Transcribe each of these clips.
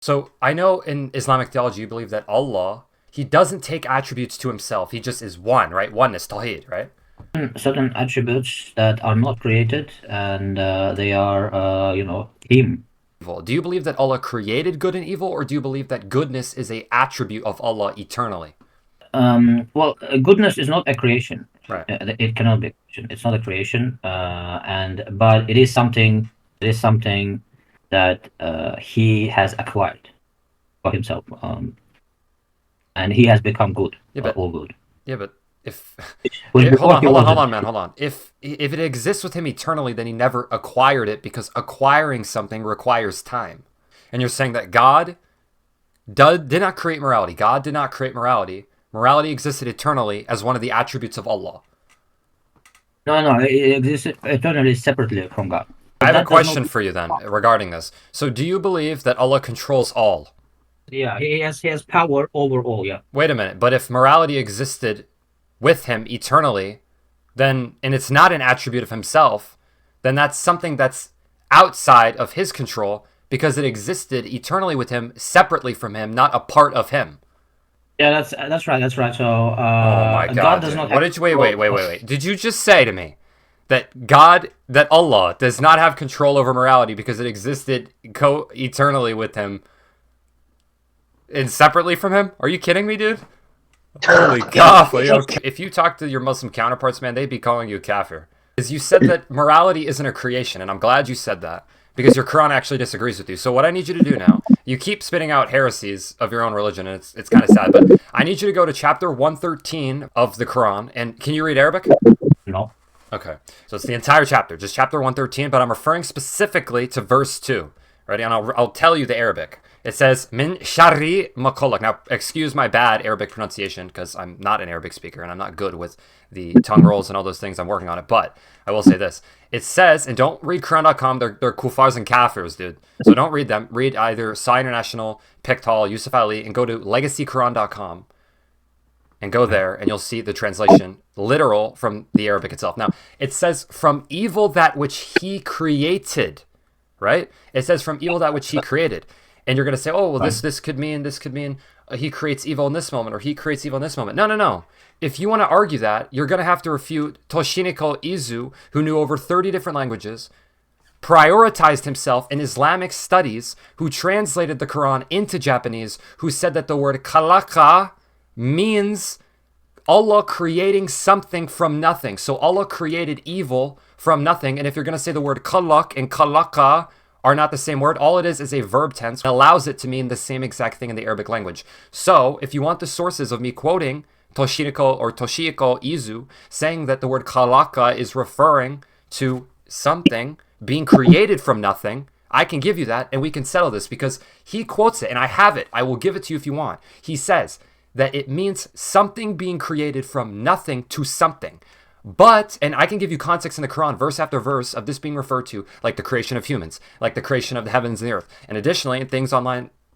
So I know in Islamic theology you believe that Allah, he doesn't take attributes to himself. He just is one, right? Oneness, tawheed, right? Certain attributes that are not created, and they are, him. Evil. Do you believe that Allah created good and evil, or do you believe that goodness is a attribute of Allah eternally? Well, goodness is not a creation. Right. It cannot be a creation. It's not a creation, and but it is something. It is something that he has acquired for himself, and he has become good, Yeah, but all good. yeah, but if Which hold before on, he hold on, hold wasn't. on, man, hold on. If it exists with him eternally, then he never acquired it because acquiring something requires time. And you're saying that God did not create morality. God did not create morality. Morality existed eternally as one of the attributes of Allah. No, no, it exists eternally separately from God. I But have a that does not. question for you then regarding this. So, do you believe that Allah controls all? Yeah, he has power over all. Yeah. Wait a minute, but if morality existed with him eternally, then, and it's not an attribute of himself, then that's something that's outside of his control because it existed eternally with him, separately from him, not a part of him. Yeah, that's right. That's right. So Oh my God God, does not dude. What have did you, wait, control wait, wait, of. wait, wait. Did you just say to me that Allah does not have control over morality because it existed eternally with him and separately from him? Are you kidding me, dude? Holy Yeah, cow. Okay. If you talk to your Muslim counterparts, man, they'd be calling you kafir. Because you said that morality isn't a creation, and I'm glad you said that because your Quran actually disagrees with you. So what I need you to do now, you keep spitting out heresies of your own religion, and it's kind of sad, but I need you to go to chapter 113 of the Quran, and can you read Arabic? no. Okay, so it's the entire chapter, just chapter 113, but I'm referring specifically to verse 2. Ready? And I'll tell you the Arabic. It says, Min shari makolak. Now, excuse my bad Arabic pronunciation because I'm not an Arabic speaker and I'm not good with the tongue rolls and all those things. I'm working on it. But I will say this. It says, and don't read Quran.com, they're kufars and kafirs, dude. So don't read them. Read either Sai International, Pictal, Yusuf Ali, and go to legacyquran.com and go there and you'll see the translation literal from the Arabic itself. Now, it says from evil that which he created, right? It says from evil that which he created. And you're going to say, "Oh, well this could mean he creates evil in this moment or he creates evil in this moment." No, no, no. If you want to argue that, you're going to have to refute Toshiniko Izu, who knew over 30 different languages, prioritized himself in Islamic studies, who translated the Quran into Japanese, who said that the word kalaka means Allah creating something from nothing. So Allah created evil from nothing. And if you're going to say the word kalak and kalaka are not the same word, all it is a verb tense. It allows it to mean the same exact thing in the Arabic language. So if you want the sources of me quoting Toshiniko or Toshiko Izu saying that the word kalaka is referring to something being created from nothing, I can give you that and we can settle this because he quotes it and I have it. I will give it to you if you want. He says that it means something being created from nothing to something. But, and I can give you context in the Quran, verse after verse, of this being referred to like the creation of humans, like the creation of the heavens and the earth, and additionally, things on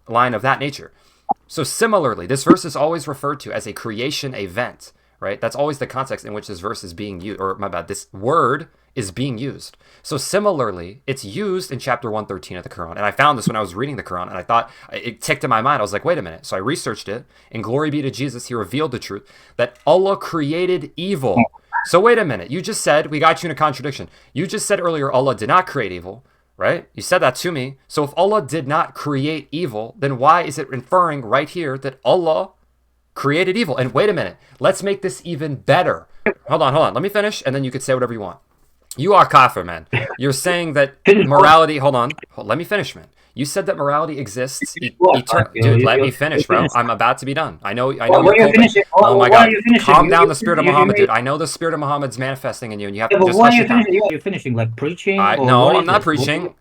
line of that nature. So similarly, this verse is always referred to as a creation event, right? That's always the context in which this verse is being used, or my bad, this word is being used. So similarly, it's used in chapter 113 of the Quran. And I found this when I was reading the Quran and I thought it ticked in my mind. I was like, wait a minute. So I researched it and glory be to Jesus. He revealed the truth that Allah created evil. So wait a minute. You just said, we got you in a contradiction. You just said earlier, Allah did not create evil, right? You said that to me. So if Allah did not create evil, then why is it inferring right here that Allah created evil? And wait a minute. Let's make this even better. Hold on. Let me finish and then you could say whatever you want. You are kafir, man. You're saying that morality. Hold on. Let me finish, man. You said that morality exists eternally. Dude, let me finish, bro. I'm about to be done. I know you're coping. Oh my God. Calm down the spirit of Muhammad, dude. I know the spirit of Muhammad's manifesting in you, and you have Yeah, to but just why are hush you it down. finishing? You're finishing like preaching, or No, what I'm is not this? preaching.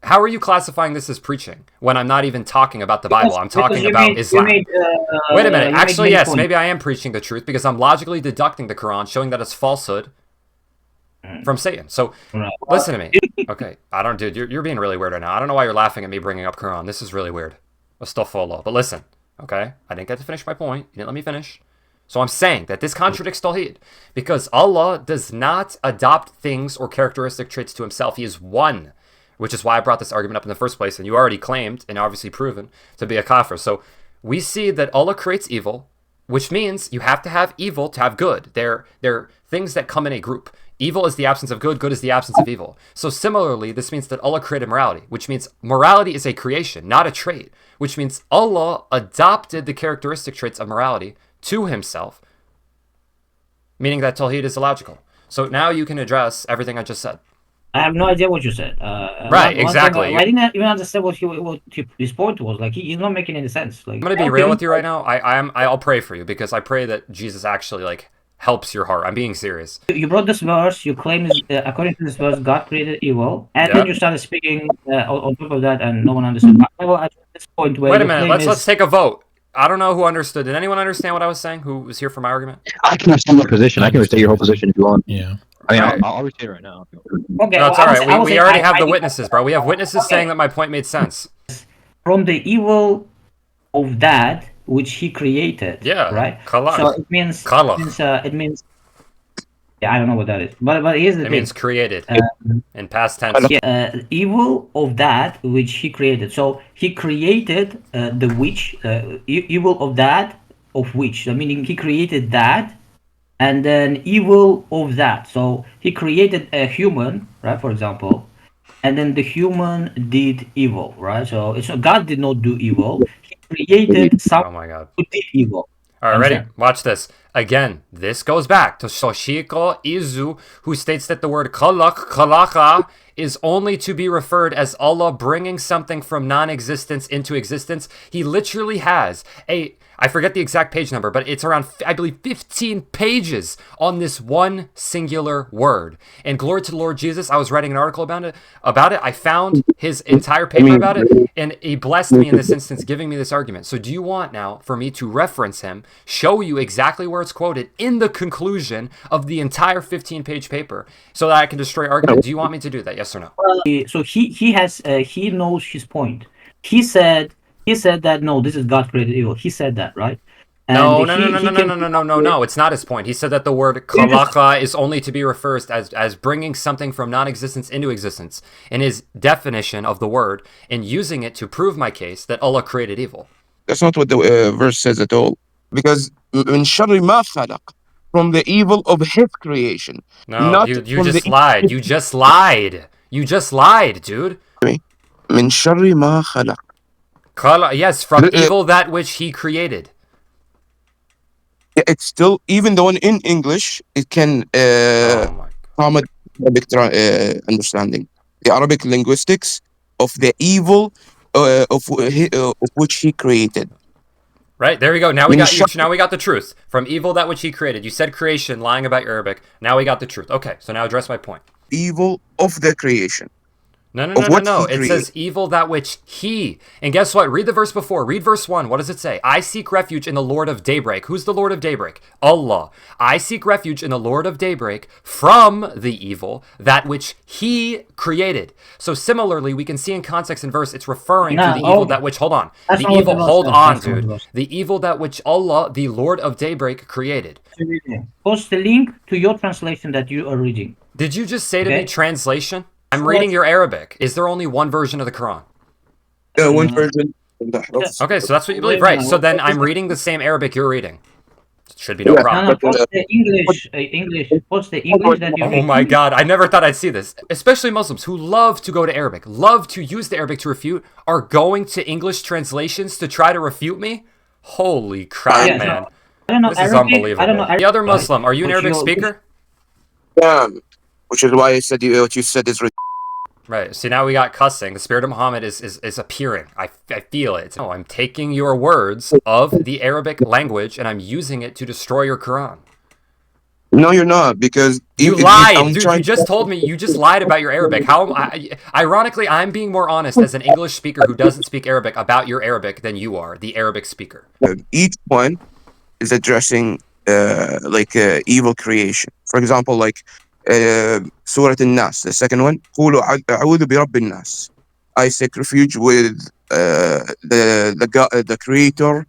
How are you classifying this as preaching when I'm not even talking about the Bible? I'm Because talking about Islam. Wait a minute. you made Actually, many yes, points. maybe I am preaching the truth because I'm logically deducting the Quran, showing that it's falsehood from Satan. So Right. listen to me. Okay. Dude, you're being really weird right now. I don't know why you're laughing at me bringing up Quran. This is really weird. Astaghfirullah. But listen, okay? I didn't get to finish my point. You didn't let me finish. So I'm saying that this contradicts Tawheed because Allah does not adopt things or characteristic traits to himself. He is one, which is why I brought this argument up in the first place, and you already claimed and obviously proven to be a kafir. So we see that Allah creates evil, which means you have to have evil to have good. They're things that come in a group. Evil is the absence of good, good is the absence of evil. So similarly, this means that Allah created morality, which means morality is a creation, not a trait, which means Allah adopted the characteristic traits of morality to himself, meaning that Tawheed is illogical. So now you can address everything I just said. I have no idea what you said. Right, exactly. I didn't even understand what his point was. Like he's not making any sense. Like I'm gonna be real with you right now. I'll pray for you because I pray that Jesus actually like helps your heart. I'm being serious. You brought this verse. You claim, according to this verse, God created evil, and then you started speaking on top of that, and no one understood. Well, at this point, where wait a minute, let's take a vote. I don't know who understood. Did anyone understand what I was saying? Who was here for my argument? I can understand your position. I can restate your whole position if you want. Yeah. I mean, Right. I'll restate it right now. Okay, No, it's all right. We already have the witnesses, bro. We have witnesses saying that my point made sense. From the evil of that which he created. Yeah, right. Khalaq. So it means it means. Yeah, I don't know what that is, but here's the thing. It means created in past tense. Yeah, evil of that which he created. So he created the which evil of that of which. So meaning he created that, and then evil of that. So he created a human, right? For example, and then the human did evil, right? So it's not, God did not do evil. He created someone Oh my God. who did evil. All right, ready? Watch this. Again, this goes back to Shoshiko Izu, who states that the word khalaqa is only to be referred as Allah bringing something from non-existence into existence. He literally has I forget the exact page number, but it's around, I believe, 15 pages on this one singular word. And glory to the Lord Jesus, I was writing an article about it. I found his entire paper about it, and he blessed me in this instance, giving me this argument. So do you want now for me to reference him, show you exactly where it's quoted in the conclusion of the entire 15-page paper, so that I can destroy argument? Do you want me to do that? Yes or no? So he knows his point. He said that no, this is God created evil. He said that, right? And no. It's not his point. He said that the word khalaqa is only to be referred as bringing something from non-existence into existence in his definition of the word, and using it to prove my case that Allah created evil. That's not what the verse says at all. Because min sharri ma khalaq, from the evil of his creation. No, not you from just the lied. You just lied. You just lied, dude. Min sharri ma khalaq. Yes, from evil that which he created. It's still, even though in English, it can accommodate Arabic understanding. The Arabic linguistics of the evil of which he created. Right, there we go. Now we got the truth. From evil that which he created. You said creation, lying about your Arabic. Now we got the truth. Okay, so now address my point. Evil of the creation. No. It says evil that which he. And guess what? Read the verse before. Read verse 1. What does it say? I seek refuge in the Lord of daybreak. Who's the Lord of daybreak? Allah. I seek refuge in the Lord of daybreak from the evil that which he created. So similarly, we can see in context in verse, it's referring to the evil that which, hold on. The evil that which Allah, the Lord of daybreak, created. Post the link to your translation that you are reading. Did you just say to me translation? I'm reading your Arabic. Is there only one version of the Quran? One version. Okay, so that's what you believe, right? So then I'm reading the same Arabic you're reading. Should be no problem. No, post the English. Post the English that you read. Oh my God, I never thought I'd see this. Especially Muslims who love to go to Arabic, love to use the Arabic to refute, are going to English translations to try to refute me? Holy crap, man. I don't know this Arabic, is unbelievable. I don't know Arabic, the other Muslim, are you an Arabic speaker? Yeah, which is why I said what you said is right. See, now we got cussing. The spirit of Muhammad is appearing. I feel it. No, I'm taking your words of the Arabic language and I'm using it to destroy your Quran. No, you're not, because you lied, dude. You just told me you just lied about your Arabic. Ironically, I'm being more honest as an English speaker who doesn't speak Arabic about your Arabic than you are, the Arabic speaker. Each one is addressing evil creation. For example, like Surah An-Nas, the second one, قولوا أعوذ برب الناس. I seek refuge with the creator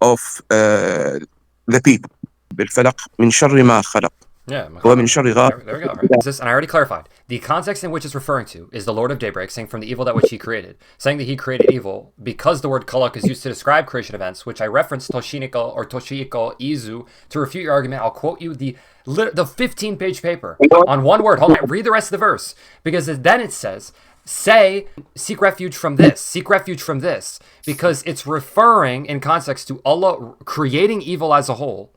of the people. بالفلق من شر ما خلق. Yeah. ومن شر غاسق. There we go. Right. And I already clarified. The context in which it's referring to is the Lord of Daybreak saying from the evil that which he created, saying that he created evil because the word kalak is used to describe creation events, which I referenced Toshiniko or Toshiko Izu to refute your argument. I'll quote you the 15-page paper on one word. Hold on, read the rest of the verse, because then it says, say, seek refuge from this, seek refuge from this, because it's referring in context to Allah creating evil as a whole.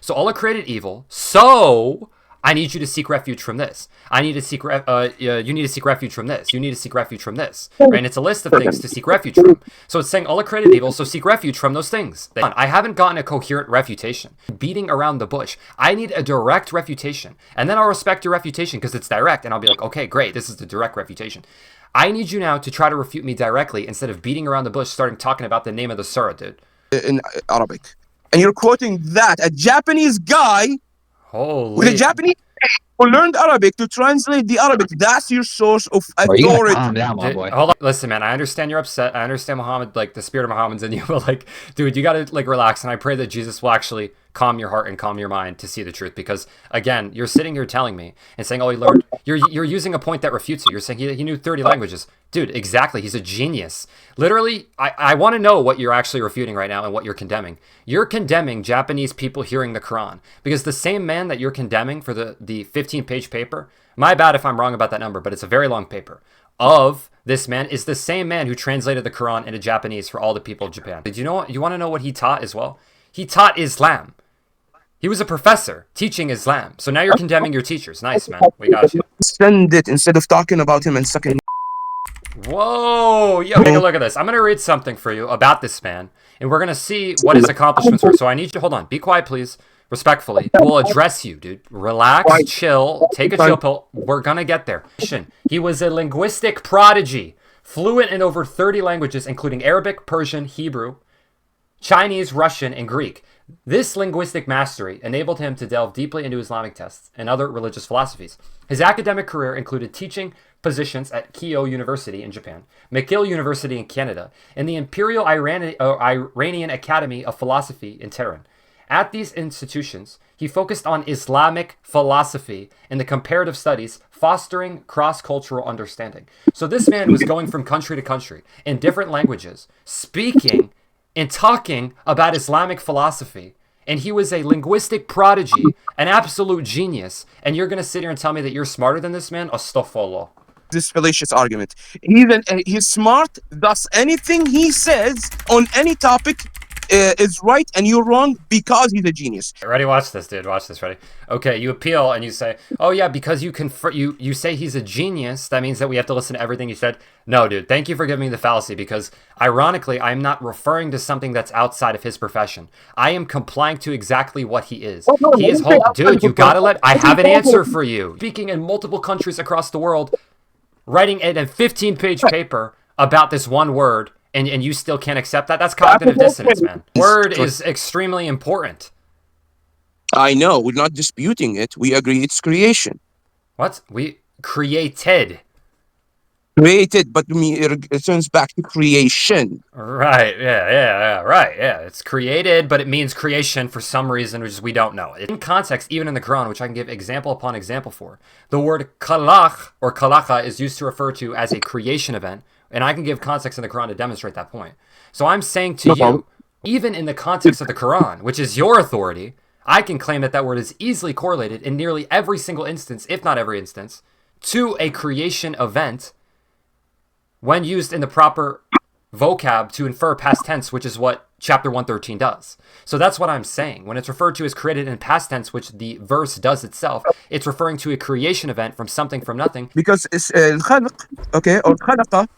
So Allah created evil, so I need you to seek refuge from this. I need to seek, you need to seek refuge from this. You need to seek refuge from this. Right? And it's a list of things to seek refuge from. So it's saying Allah created evil, so seek refuge from those things. I haven't gotten a coherent refutation. Beating around the bush. I need a direct refutation. And then I'll respect your refutation because it's direct. And I'll be like, okay, great, this is the direct refutation. I need you now to try to refute me directly instead of beating around the bush, starting talking about the name of the surah, dude. In Arabic. And you're quoting that, a Japanese guy with a Japanese who learned Arabic to translate the Arabic. That's your source of Bro, you gotta authority. calm down, my Dude, boy. hold on. Listen, man, I understand you're upset. I understand Muhammad, like the spirit of Muhammad's in you, but like, dude, you gotta like relax. And I pray that Jesus will actually calm your heart and calm your mind to see the truth. Because again, you're sitting here telling me and saying, "Oh, he learned." You're using a point that refutes it. You're saying he knew 30 languages, dude. Exactly, he's a genius. Literally, I want to know what you're actually refuting right now and what you're condemning. You're condemning Japanese people hearing the Quran because the same man that you're condemning for the 15-page paper. My bad if I'm wrong about that number, but it's a very long paper. Of this man is the same man who translated the Quran into Japanese for all the people of Japan. Did you know? You want to know what he taught as well? He taught Islam. He was a professor teaching Islam. So now you're condemning your teachers. Nice, man. We got you. Send it instead of talking about him and sucking. Whoa. Yo, take a look at this. I'm going to read something for you about this man, and we're going to see what his accomplishments were. So I need you to hold on. Be quiet, please. Respectfully. We'll address you, dude. Relax, chill, take a chill pill. We're going to get there. He was a linguistic prodigy, fluent in over 30 languages, including Arabic, Persian, Hebrew, Chinese, Russian, and Greek. This linguistic mastery enabled him to delve deeply into Islamic texts and other religious philosophies. His academic career included teaching positions at Keio University in Japan, McGill University in Canada, and the Imperial Iranian Academy of Philosophy in Tehran. At these institutions, he focused on Islamic philosophy and the comparative studies, fostering cross-cultural understanding. So this man was going from country to country in different languages, speaking and talking about Islamic philosophy. And he was a linguistic prodigy, an absolute genius. And you're going to sit here and tell me that you're smarter than this man? Astaghfirullah. This fallacious argument. He's smart, thus anything he says on any topic is right and you're wrong because he's a genius. Ready? Watch this, dude. Watch this. Ready? Okay, you appeal and you say, oh yeah, because you say he's a genius, that means that we have to listen to everything he said. No, dude, thank you for giving me the fallacy, because ironically, I'm not referring to something that's outside of his profession. I am complying to exactly what he is. He is whole. Dude, you gotta I have an answer for you. Speaking in multiple countries across the world, writing a 15-page paper about this one word, and you still can't accept that? That's cognitive dissonance, man. Word is extremely important. I know, we're not disputing it. We agree it's creation. What? We created. Created, but it turns back to creation. Right, yeah, right, yeah. It's created, but it means creation for some reason, which we don't know. In context, even in the Quran, which I can give example upon example for, the word kalach or kalacha is used to refer to as a creation event, and I can give context in the Quran to demonstrate that point. So I'm saying to you, even in the context of the Quran, which is your authority, I can claim that that word is easily correlated in nearly every single instance, if not every instance, to a creation event when used in the proper vocab to infer past tense, which is what chapter 113 does. So that's what I'm saying. When it's referred to as created in past tense, which the verse does itself, it's referring to a creation event from something from nothing. Because it's khalq, okay, or khalaqa,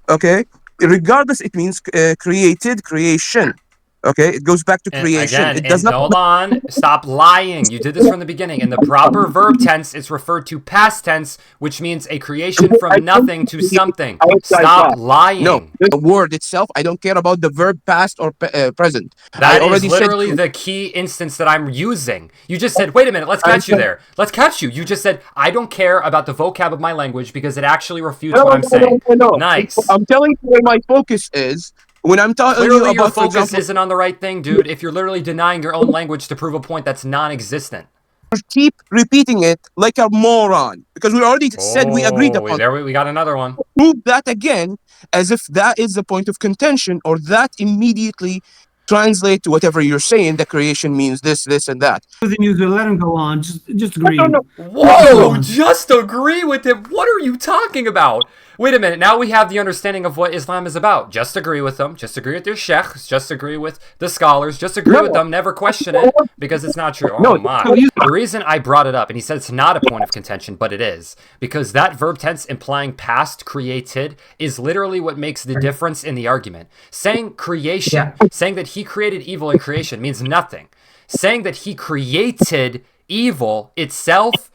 okay, regardless, it means created, creation. Okay, it goes back to creation. Again, it does not. Hold on, stop lying. You did this from the beginning. In the proper verb tense, it's referred to past tense, which means a creation from nothing to something. Stop lying. No, the word itself. I don't care about the verb past or present. That is literally the key instance that I'm using. You just said, wait a minute, let's catch you there. Let's catch you. You just said, I don't care about the vocab of my language because it actually refutes what I'm saying. Nice. I'm telling you where my focus is. When I'm talking Clearly about, your for focus example, isn't on the right thing, dude. If you're literally denying your own language to prove a point that's non-existent. keep repeating it like a moron because we already said we agreed upon. There we got another one. Prove that again as if that is the point of contention, or that immediately translate to whatever you're saying. The creation means this, and that. Then you let him go on. Just agree. No. Whoa, just agree with him. What are you talking about? Wait a minute. Now we have the understanding of what Islam is about. Just agree with them. Just agree with their sheikhs. Just agree with the scholars. Just agree with them. Never question it because it's not true. Oh my. The reason I brought it up, and he said it's not a point of contention, but it is, because that verb tense implying past created is literally what makes the difference in the argument. Saying creation, saying that he created evil in creation means nothing. Saying that he created evil itself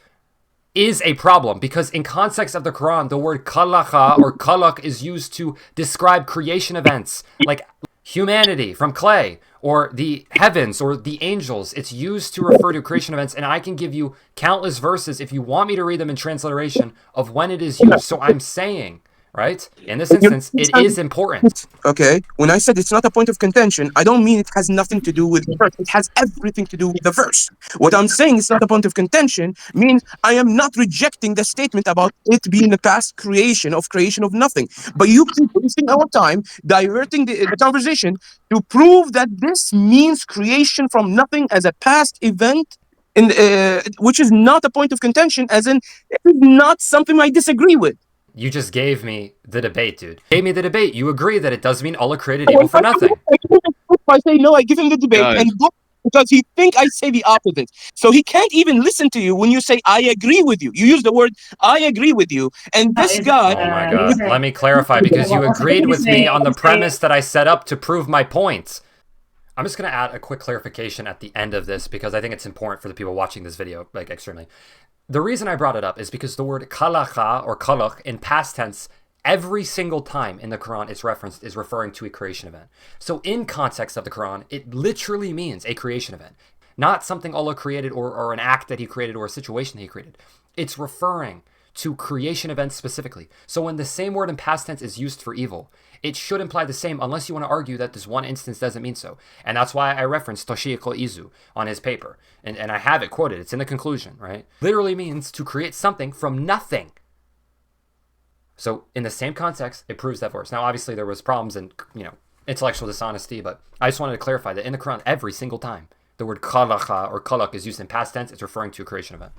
is a problem, because in context of the Quran, the word khalaqa or khalaq is used to describe creation events like humanity from clay, or the heavens, or the angels. It's used to refer to creation events, and I can give you countless verses if you want me to read them in transliteration of when it is used. So I'm saying, right, in this instance, it is important. Okay, when I said it's not a point of contention, I don't mean it has nothing to do with the verse. It has everything to do with the verse. What I'm saying it's not a point of contention means I am not rejecting the statement about it being a past creation of nothing. But you keep wasting our time diverting the conversation to prove that this means creation from nothing as a past event, in which is not a point of contention, as in it is not something I disagree with. You just gave me the debate, dude. Gave me the debate. You agree that it does mean Allah created evil for nothing. I say no, I give him the debate, and because he think I say the opposite. So he can't even listen to you when you say I agree with you. You use the word I agree with you, and this guy. Oh my God. Let me clarify, because you agreed with me on the premise that I set up to prove my points. I'm just going to add a quick clarification at the end of this, because I think it's important for the people watching this video, like extremely. The reason I brought it up is because the word khalaqa or khalaq in past tense, every single time in the Quran it's referenced, is referring to a creation event. So in context of the Quran, it literally means a creation event, not something Allah created, or an act that he created, or a situation that he created. It's referring to creation events specifically. So when the same word in past tense is used for evil, it should imply the same, unless you want to argue that this one instance doesn't mean so. And that's why I referenced Toshiq Izu on his paper. And I have it quoted. It's in the conclusion, right? Literally means to create something from nothing. So in the same context, it proves that verse. Now, obviously, there was problems and, intellectual dishonesty, but I just wanted to clarify that in the Quran, every single time the word khalaqa or khalaq is used in past tense, it's referring to a creation event.